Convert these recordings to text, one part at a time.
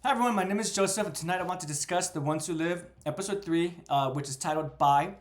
Hi everyone, my name is Joseph, and tonight I want to discuss The Ones Who Live, episode 3, which is titled Bye.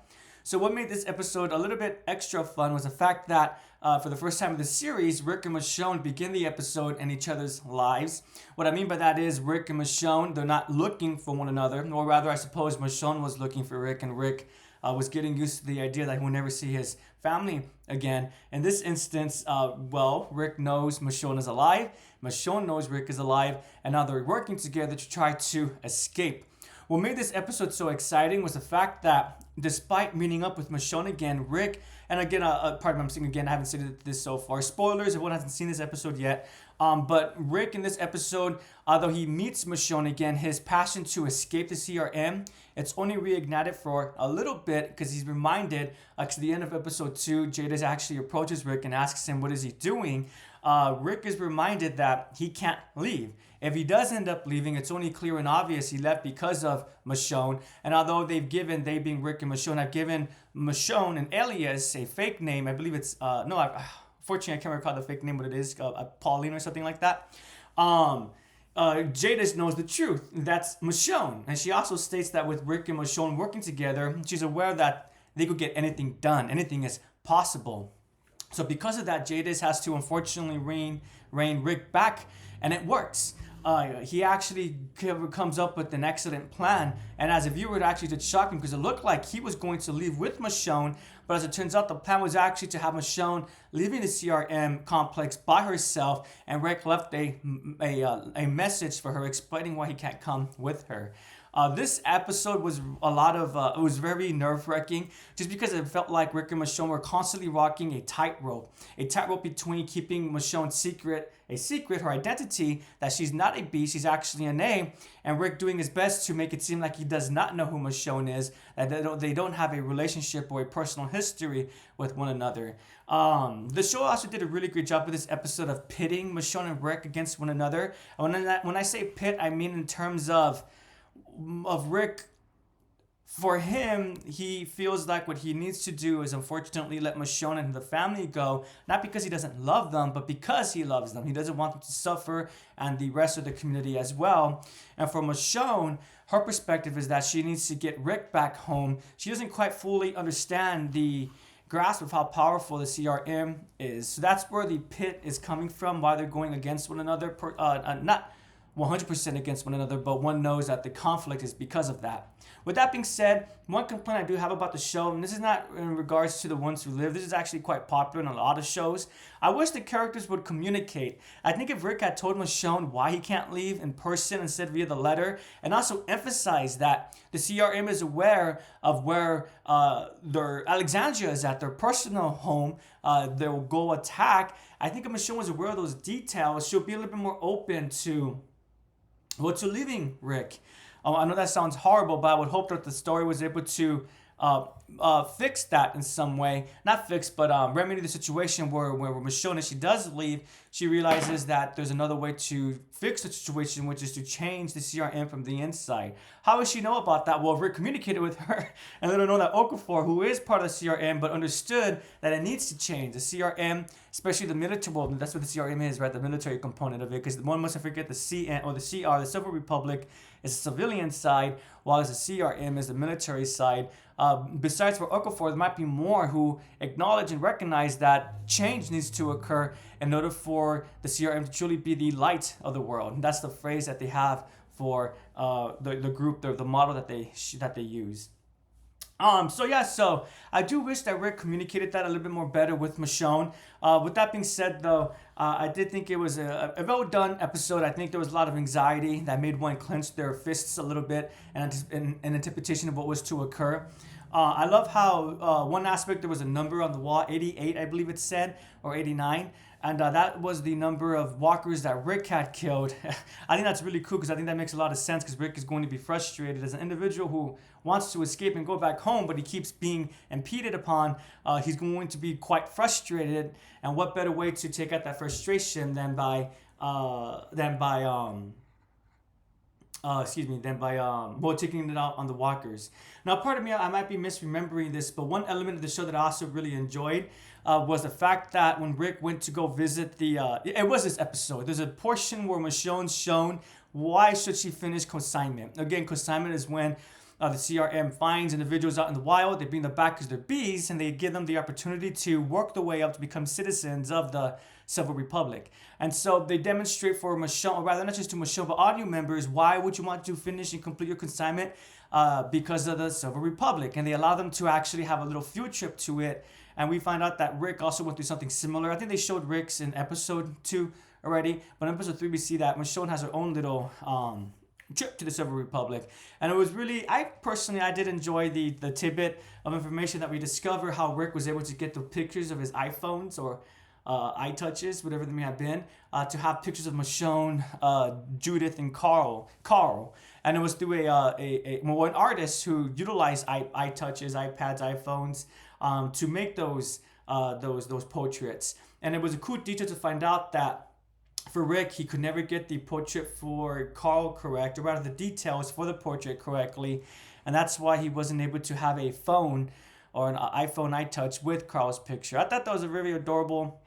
So what made this episode a little bit extra fun was the fact that for the first time in the series, Rick and Michonne begin the episode in each other's lives. What I mean by that is Rick and Michonne, they're not looking for one another, or rather I suppose Michonne was looking for Rick, and Rick was getting used to the idea that he will never see his family again. In this instance, Rick knows Michonne is alive, Michonne knows Rick is alive, and now they're working together to try to escape. What made this episode so exciting was the fact that despite meeting up with Michonne again, Rick, and again, pardon me, I'm saying again, I haven't seen this so far. Spoilers, everyone hasn't seen this episode yet. But Rick in this episode, although he meets Michonne again, his passion to escape the CRM, it's only reignited for a little bit because he's reminded, to the end of episode 2, Jadis actually approaches Rick and asks him what is he doing. Rick is reminded that he can't leave. If he does end up leaving, it's only clear and obvious he left because of Michonne. And although they being Rick and Michonne, have given Michonne an alias, a fake name, I believe it's, fortunately I can't recall the fake name, what it is, Pauline or something like that. Jadis knows the truth. That's Michonne. And she also states that with Rick and Michonne working together, she's aware that they could get anything done. Anything is possible. So because of that, Jadis has to unfortunately rein Rick back, and it works. He actually comes up with an excellent plan, and as a viewer, it actually did shock me because it looked like he was going to leave with Michonne, but as it turns out, the plan was actually to have Michonne leaving the CRM complex by herself, and Rick left a message for her explaining why he can't come with her. This episode was it was very nerve-wracking just because it felt like Rick and Michonne were constantly walking a tightrope between keeping Michonne's secret, her identity, that she's not a B, she's actually an A, and Rick doing his best to make it seem like he does not know who Michonne is, that they don't have a relationship or a personal history with one another. The show also did a really great job with this episode of pitting Michonne and Rick against one another. And when I say pit, I mean in terms of Rick. For him, he feels like what he needs to do is unfortunately let Michonne and the family go, not because he doesn't love them, but because he loves them. He doesn't want them to suffer, and the rest of the community as well. And for Michonne, her perspective is that she needs to get Rick back home. She doesn't quite fully understand the grasp of how powerful the CRM is. So that's where the pit is coming from, why they're going against one another, not 100% against one another, but one knows that the conflict is because of that. With that being said, one complaint I do have about the show, and this is not in regards to The Ones Who Live, this is actually quite popular in a lot of shows. I wish the characters would communicate. I think if Rick had told Michonne why he can't leave in person instead via the letter, and also emphasize that the CRM is aware of where their Alexandria is at, their personal home, they'll go attack. I think if Michonne was aware of those details, she'll be a little bit more open to leaving Rick. I know that sounds horrible, but I would hope that the story was able to fix that in some way. Not fix, but remedy the situation where Michonne, if she does leave, she realizes that there's another way to fix the situation, which is to change the CRM from the inside. How does she know about that? Well, Rick communicated with her and let her know that Okafor, who is part of the CRM, but understood that it needs to change. The CRM, especially the military, well, that's what the CRM is, right? The military component of it, because one mustn't forget the CN, or the CR, the Civil Republic, is the civilian side, while the CRM is the military side. Besides for Okafor, there might be more who acknowledge and recognize that change needs to occur in order for the CRM to truly be the light of the world. And that's the phrase that they have for the group, the model that they use. So I do wish that Rick communicated that a little bit more better with Michonne. With that being said, though, I did think it was a well done episode. I think there was a lot of anxiety that made one clench their fists a little bit in anticipation of what was to occur. I love how one aspect, there was a number on the wall, 88, I believe it said, or 89. And that was the number of walkers that Rick had killed. I think that's really cool because I think that makes a lot of sense because Rick is going to be frustrated as an individual who wants to escape and go back home, but he keeps being impeded upon. He's going to be quite frustrated. And what better way to take out that frustration than by taking it out on the walkers. Now, part of me, I might be misremembering this, but one element of the show that I also really enjoyed was the fact that when Rick went to go visit it was this episode. There's a portion where Michonne's shown why should she finish consignment? Again, consignment is when the CRM finds individuals out in the wild, they bring them back because they're bees, and they give them the opportunity to work their way up to become citizens of the Civil Republic. And so they demonstrate for Michonne, or rather not just to Michonne, but all new members, why would you want to finish and complete your consignment? Because of the Civil Republic. And they allow them to actually have a little field trip to it. And we find out that Rick also went through something similar. I think they showed Rick's in episode 2 already, but in episode 3 we see that Michonne has her own little trip to the Civil Republic. And it was really, I did enjoy the tidbit of information that we discover how Rick was able to get the pictures of his iPhones or iTouches, whatever they may have been, to have pictures of Michonne, Judith, and Carl. And it was through an artist who utilized iTouches, iPads, iPhones to make those portraits. And it was a cool detail to find out that for Rick, he could never get the portrait for Carl correct, or rather the details for the portrait correctly. And that's why he wasn't able to have a phone or an iPhone iTouch with Carl's picture. I thought that was a very adorable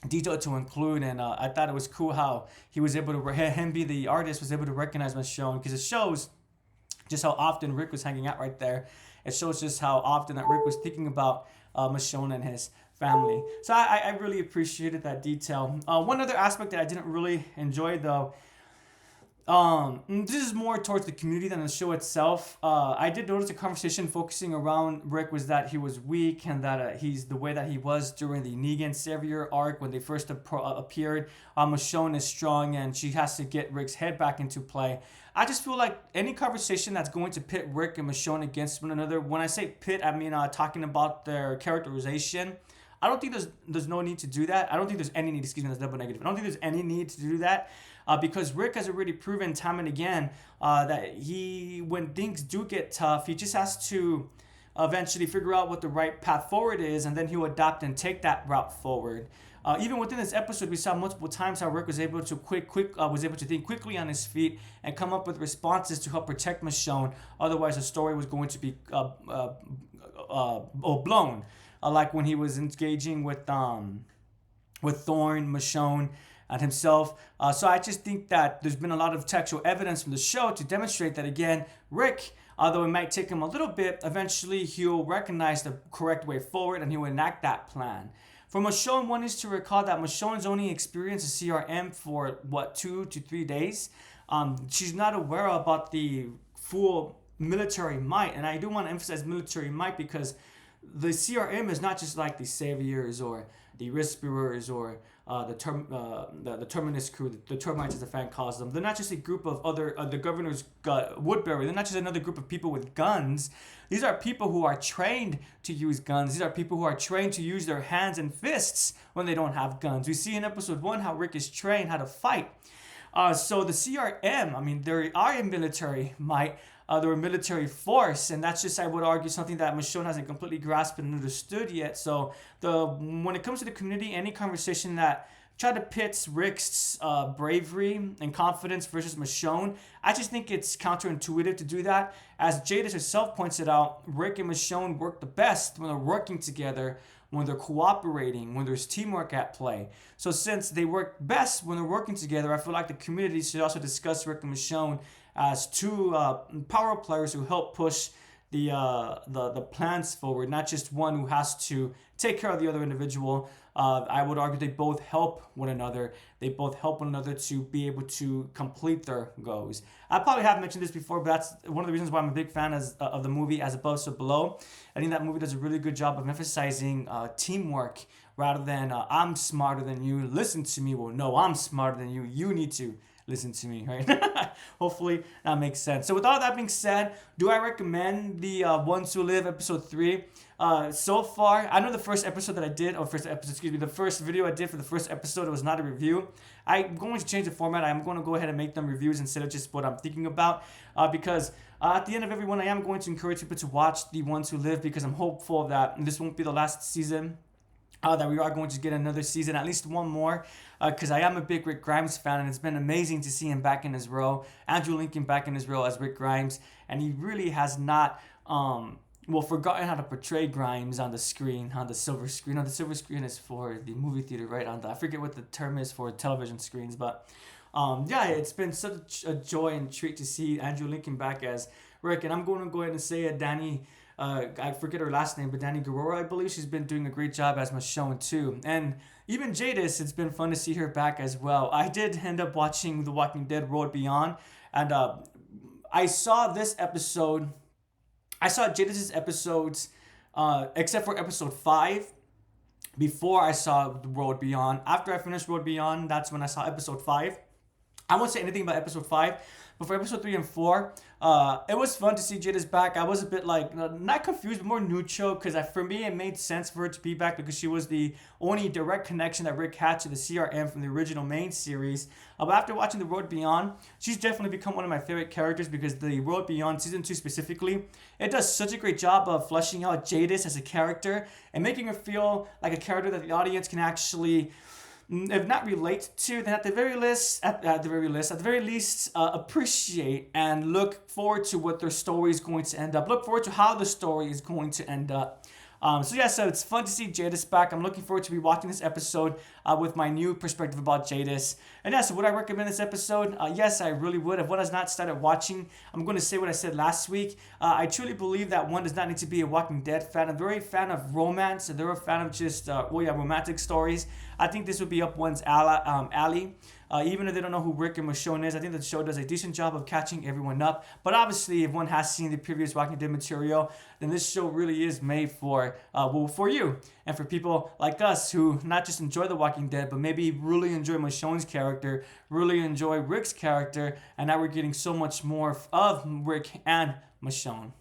detail to include, and I thought it was cool how he was able to, him be the artist, was able to recognize Michonne, because it shows just how often Rick was hanging out right there. It shows just how often that Rick was thinking about Michonne and his family. So I really appreciated that detail. One other aspect that I didn't really enjoy though, this is more towards the community than the show itself. I did notice the conversation focusing around Rick was that he was weak, and that he's the way that he was during the Negan Savior arc when they first appeared. Michonne is strong and she has to get Rick's head back into play. I just feel like any conversation that's going to pit Rick and Michonne against one another, when I say pit, I mean talking about their characterization. I don't think there's no need to do that. I don't think there's any need, excuse me, that's double negative. I don't think there's any need to do that because Rick has already proven time and again that when things do get tough, he just has to eventually figure out what the right path forward is, and then he'll adapt and take that route forward. Even within this episode, we saw multiple times how Rick was able to think quickly on his feet and come up with responses to help protect Michonne. Otherwise, the story was going to be blown. Like when he was engaging with Thorne, Michonne, and himself. So I just think that there's been a lot of textual evidence from the show to demonstrate that, again, Rick, although it might take him a little bit, eventually he'll recognize the correct way forward and he'll enact that plan. For Michonne, one is to recall that Michonne's only experienced a CRM for, 2 to 3 days. She's not aware about the full military might, and I do want to emphasize military might because the CRM is not just like the Saviors or the Risk Bearers or the Terminus crew, the Termites as the fan calls them. They're not just a group of the Governor's Woodbury. They're not just another group of people with guns. These are people who are trained to use guns. These are people who are trained to use their hands and fists when they don't have guns. We see in episode 1 how Rick is trained how to fight. So the CRM, I mean, they are a military might. They're a military force, and that's just, I would argue, something that Michonne hasn't completely grasped and understood yet. So when it comes to the community, any conversation that try to pit Rick's bravery and confidence versus Michonne, I just think it's counterintuitive to do that. As Jadis herself points it out, Rick and Michonne work the best when they're working together, when they're cooperating, when there's teamwork at play. So since they work best when they're working together, I feel like the community should also discuss Rick and Michonne as two power players who help push the plans forward, not just one who has to take care of the other individual. I would argue they both help one another. They both help one another to be able to complete their goals. I probably have mentioned this before, but that's one of the reasons why I'm a big fan of the movie As Above, So Below. I think that movie does a really good job of emphasizing teamwork rather than I'm smarter than you, listen to me. Well, no, I'm smarter than you. You need to listen to me, right? Hopefully that makes sense. So with all that being said, do I recommend the Ones Who Live episode 3? So far, I know the first episode that I did, the first video I did for the first episode, it was not a review. I'm going to change the format. I'm going to go ahead and make them reviews instead of just what I'm thinking about, because at the end of every one, I am going to encourage people to watch the Ones Who Live, because I'm hopeful that this won't be the last season. That we are going to get another season, at least one more, because I am a big Rick Grimes fan, and it's been amazing to see him back in his role. Andrew Lincoln back in his role as Rick Grimes, and he really has not forgotten how to portray Grimes on the screen, on the silver screen. The silver screen is for the movie theater, right? I forget what the term is for television screens, but Yeah, it's been such a joy and treat to see Andrew Lincoln back as Rick, and I'm going to go ahead and say it, Danny. I forget her last name, but Danny Guerrero, I believe she's been doing a great job as Michonne too, and even Jadis, it's been fun to see her back as well. I did end up watching The Walking Dead: Road Beyond, and I saw this episode. I saw Jadis's episodes, except for episode 5 before I saw The Road Beyond. After I finished Road Beyond, that's when I saw episode 5. I won't say anything about episode 5, but for episode 3 and 4, it was fun to see Jada's back. I was a bit like, not confused, but more neutral, because for me, it made sense for her to be back because she was the only direct connection that Rick had to the CRM from the original main series. But after watching The Road Beyond, she's definitely become one of my favorite characters because The Road Beyond Season 2 specifically, it does such a great job of fleshing out Jadis as a character and making her feel like a character that the audience can actually, if not relate to, then at the very least, appreciate and look forward to what their story is going to end up. Look forward to how the story is going to end up. So it's fun to see Jadis back. I'm looking forward to rewatching this episode with my new perspective about Jadis. And yeah, so would I recommend this episode? Yes, I really would. If one has not started watching, I'm going to say what I said last week. I truly believe that one does not need to be a Walking Dead fan. I'm very fan of romance, and they're a fan of just romantic stories. I think this would be up one's alley. Even if they don't know who Rick and Michonne is, I think the show does a decent job of catching everyone up. But obviously, if one has seen the previous Walking Dead material, then this show really is made for you and for people like us who not just enjoy The Walking Dead, but maybe really enjoy Michonne's character, really enjoy Rick's character, and now we're getting so much more of Rick and Michonne.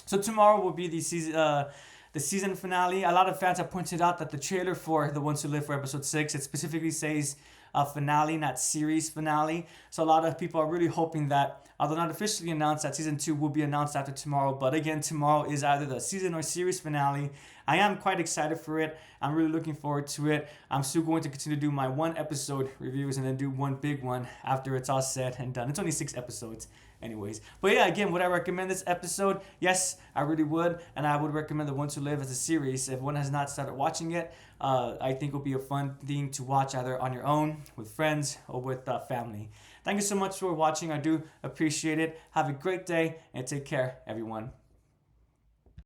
So tomorrow will be the season finale. A lot of fans have pointed out that the trailer for The Ones Who Live for episode 6, it specifically says finale, not series finale. So a lot of people are really hoping that, although not officially announced, that season 2 will be announced after tomorrow. But again, tomorrow is either the season or series finale. I am quite excited for it. I'm really looking forward to it. I'm still going to continue to do my 1 episode reviews and then do one big one after it's all said and done. It's only 6 episodes anyways. But yeah, again, would I recommend this episode? Yes, I really would. And I would recommend The Ones Who Live as a series. If one has not started watching it, I think it'll be a fun thing to watch either on your own, with friends, or with family. Thank you so much for watching. I do appreciate it. Have a great day and take care, everyone.